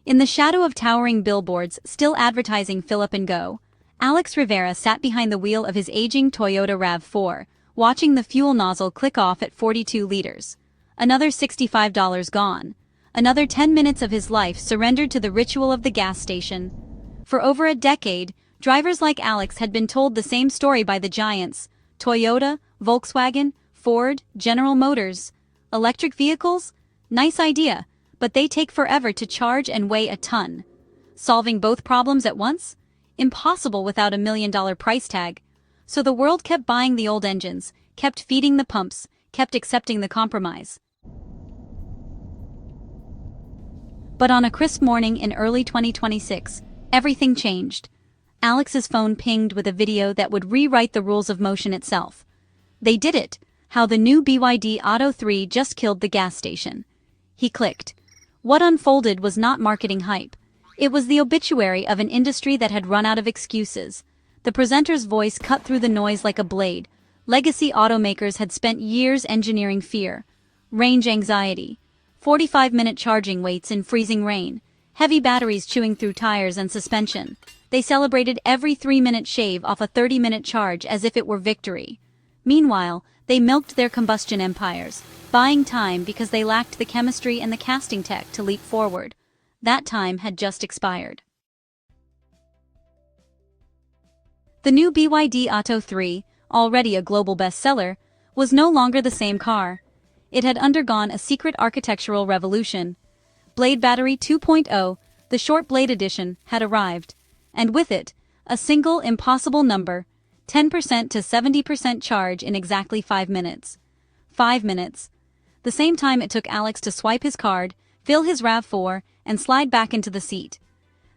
In the shadow of towering billboards still advertising fill up and go, Alex Rivera sat behind the wheel of his aging Toyota RAV4, watching the fuel nozzle click off at 42 liters. Another $65 gone. Another 10 minutes of his life surrendered to the ritual of the gas station. For over a decade, drivers like Alex had been told the same story by the giants: Toyota, Volkswagen, Ford, General Motors. Electric vehicles? Nice idea, but they take forever to charge and weigh a ton. Solving both problems at once? Impossible without a $1 million price tag. So the world kept buying the old engines, kept feeding the pumps, kept accepting the compromise. But on a crisp morning in early 2026, everything changed. Alex's phone pinged with a video that would rewrite the rules of motion itself. They did it. How the new BYD Auto 3 just killed the gas station. He clicked. What unfolded was not marketing hype. It was the obituary of an industry that had run out of excuses. The presenter's voice cut through the noise like a blade. Legacy automakers had spent years engineering fear, range anxiety, 45-minute charging waits in freezing rain, heavy batteries chewing through tires and suspension. They celebrated every 3-minute shave off a 30-minute charge as if it were victory. Meanwhile, they milked their combustion empires, buying time because they lacked the chemistry and the casting tech to leap forward. That time had just expired. The new BYD Auto 3, already a global bestseller, was no longer the same car. It had undergone a secret architectural revolution. Blade Battery 2.0, the short blade edition, had arrived, and with it, a single impossible number: 10% to 70% charge in exactly 5 minutes. 5 minutes. The same time it took Alex to swipe his card, fill his RAV4, and slide back into the seat.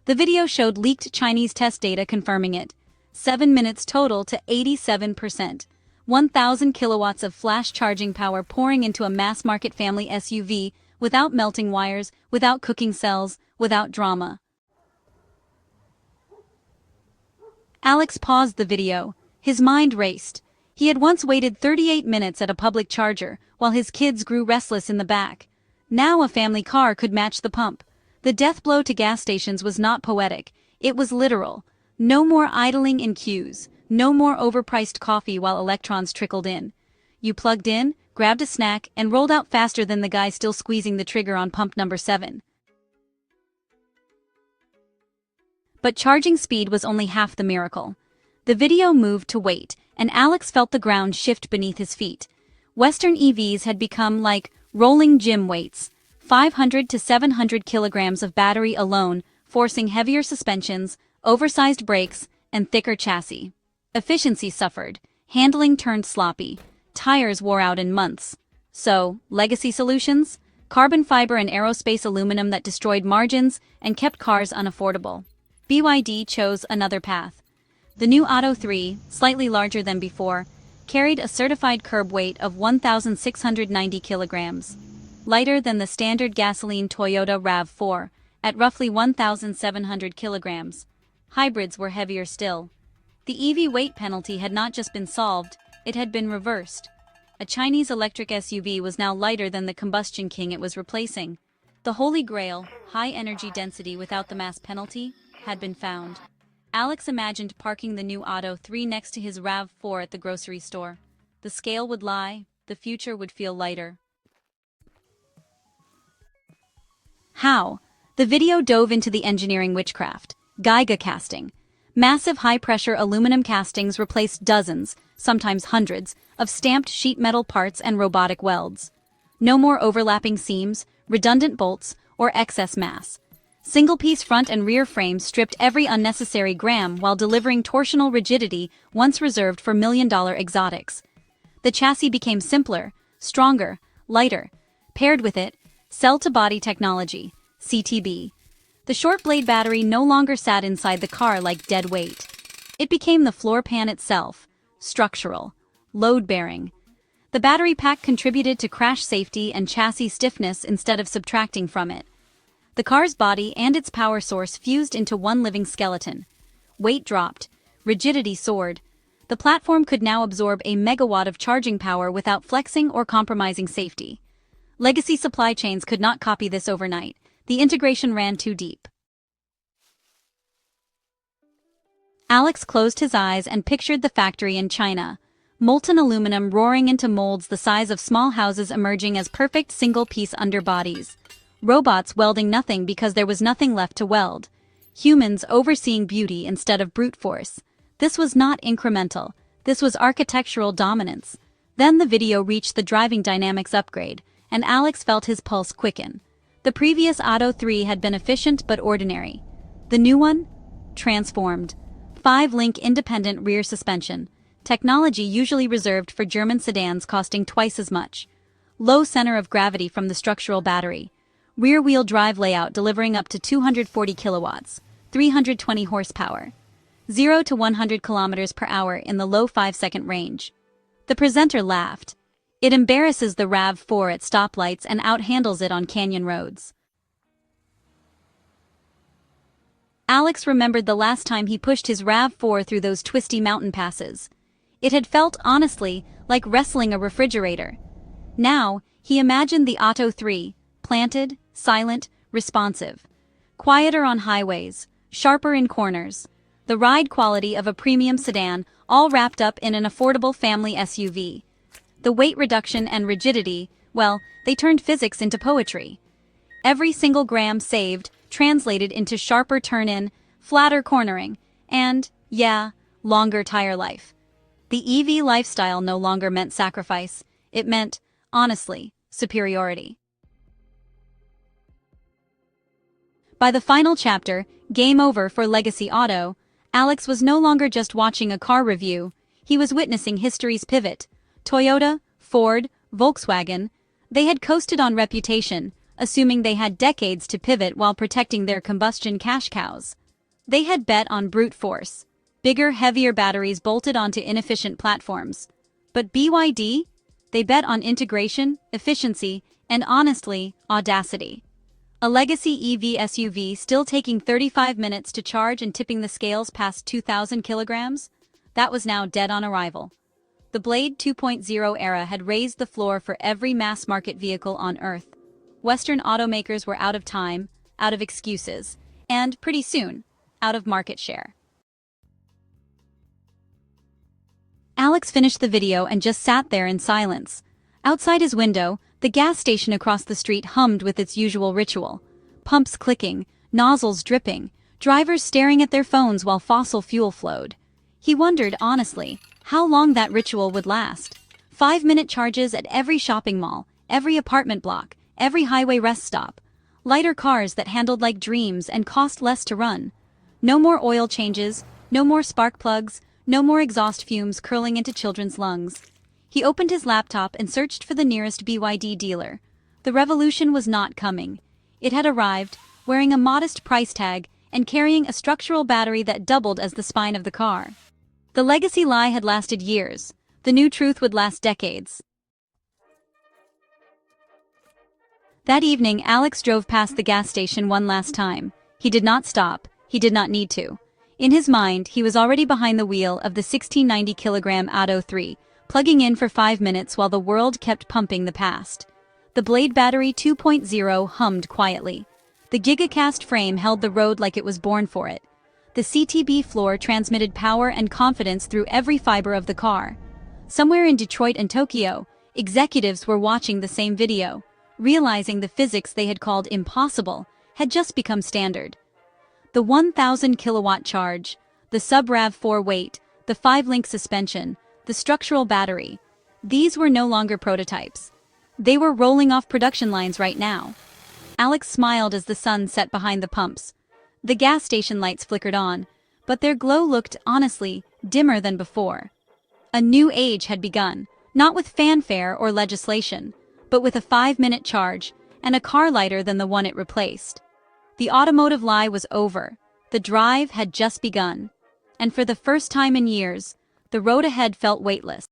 The video showed leaked Chinese test data confirming it. 7 minutes total to 87%. 1,000 kilowatts of flash charging power pouring into a mass-market family SUV, without melting wires, without cooking cells, without drama. Alex paused the video. His mind raced. He had once waited 38 minutes at a public charger, while his kids grew restless in the back. Now a family car could match the pump. The death blow to gas stations was not poetic, it was literal. No more idling in queues, no more overpriced coffee while electrons trickled in. You plugged in, grabbed a snack, and rolled out faster than the guy still squeezing the trigger on pump number 7. But charging speed was only half the miracle. The video moved to wait, and Alex felt the ground shift beneath his feet. Western EVs had become like rolling gym weights, 500 to 700 kilograms of battery alone, forcing heavier suspensions, oversized brakes, and thicker chassis. Efficiency suffered, handling turned sloppy, tires wore out in months. So, legacy solutions? Carbon fiber and aerospace aluminum that destroyed margins and kept cars unaffordable. BYD chose another path. The new Auto 3, slightly larger than before, carried a certified curb weight of 1,690 kilograms, lighter than the standard gasoline Toyota RAV4, at roughly 1,700 kilograms. Hybrids were heavier still. The EV weight penalty had not just been solved, it had been reversed. A Chinese electric SUV was now lighter than the combustion king it was replacing. The holy grail, high energy density without the mass penalty, had been found. Alex imagined parking the new Auto 3 next to his RAV4 at the grocery store. The scale would lie, the future would feel lighter. How? The video dove into the engineering witchcraft. Geiger casting. Massive high-pressure aluminum castings replaced dozens, sometimes hundreds, of stamped sheet metal parts and robotic welds. No more overlapping seams, redundant bolts, or excess mass. Single-piece front and rear frames stripped every unnecessary gram while delivering torsional rigidity once reserved for million-dollar exotics. The chassis became simpler, stronger, lighter. Paired with it, cell-to-body technology, CTB. The short blade battery no longer sat inside the car like dead weight. It became the floor pan itself, structural, load-bearing. The battery pack contributed to crash safety and chassis stiffness instead of subtracting from it. The car's body and its power source fused into one living skeleton. Weight dropped, rigidity soared. The platform could now absorb a megawatt of charging power without flexing or compromising safety. Legacy supply chains could not copy this overnight. The integration ran too deep. Alex closed his eyes and pictured the factory in China. Molten aluminum roaring into molds the size of small houses emerging as perfect single-piece underbodies. Robots welding nothing because there was nothing left to weld. Humans overseeing beauty instead of brute force. This was not incremental. This was architectural dominance. Then the video reached the driving dynamics upgrade, and Alex felt his pulse quicken. The previous Auto 3 had been efficient but ordinary. The new one? Transformed. 5-link independent rear suspension. Technology usually reserved for German sedans costing twice as much. Low center of gravity from the structural battery. Rear-wheel drive layout delivering up to 240 kilowatts, 320 horsepower. 0 to 100 kilometers per hour in the low 5-second range. The presenter laughed. It embarrasses the RAV4 at stoplights and outhandles it on canyon roads. Alex remembered the last time he pushed his RAV4 through those twisty mountain passes. It had felt, honestly, like wrestling a refrigerator. Now, he imagined the Auto 3, planted, silent, responsive. Quieter on highways, sharper in corners. The ride quality of a premium sedan, all wrapped up in an affordable family SUV. The weight reduction and rigidity, well, they turned physics into poetry. Every single gram saved translated into sharper turn-in, flatter cornering, and, yeah, longer tire life. The EV lifestyle no longer meant sacrifice. It meant, honestly, superiority. By the final chapter, game over for Legacy Auto, Alex was no longer just watching a car review, he was witnessing history's pivot. Toyota, Ford, Volkswagen, they had coasted on reputation, assuming they had decades to pivot while protecting their combustion cash cows. They had bet on brute force. Bigger, heavier batteries bolted onto inefficient platforms. But BYD? They bet on integration, efficiency, and honestly, audacity. A legacy EV SUV still taking 35 minutes to charge and tipping the scales past 2,000 kilograms? That was now dead on arrival. The Blade 2.0 era had raised the floor for every mass-market vehicle on Earth. Western automakers were out of time, out of excuses, and, pretty soon, out of market share. Alex finished the video and just sat there in silence. Outside his window, the gas station across the street hummed with its usual ritual. Pumps clicking, nozzles dripping, drivers staring at their phones while fossil fuel flowed. He wondered, honestly, how long that ritual would last. 5-minute charges at every shopping mall, every apartment block, every highway rest stop. Lighter cars that handled like dreams and cost less to run. No more oil changes, no more spark plugs, no more exhaust fumes curling into children's lungs. He opened his laptop and searched for the nearest BYD dealer. The revolution was not coming. It had arrived, wearing a modest price tag and carrying a structural battery that doubled as the spine of the car. The legacy lie had lasted years. The new truth would last decades. That evening, Alex drove past the gas station one last time. He did not stop. He did not need to. In his mind, he was already behind the wheel of the 1690-kilogram Auto 3, plugging in for 5 minutes while the world kept pumping the past. The Blade Battery 2.0 hummed quietly. The gigacast frame held the road like it was born for it. The CTB floor transmitted power and confidence through every fiber of the car. Somewhere in Detroit and Tokyo, executives were watching the same video, realizing the physics they had called impossible had just become standard. The 1,000 kilowatt charge, the sub-RAV4 weight, the 5-link suspension, the structural battery, these were no longer prototypes. They were rolling off production lines right now. Alex smiled as the sun set behind the pumps. The gas station lights flickered on, but their glow looked, honestly, dimmer than before. A new age had begun, not with fanfare or legislation, but with a 5-minute charge and a car lighter than the one it replaced. The automotive lie was over. The drive had just begun. And for the first time in years, the road ahead felt weightless.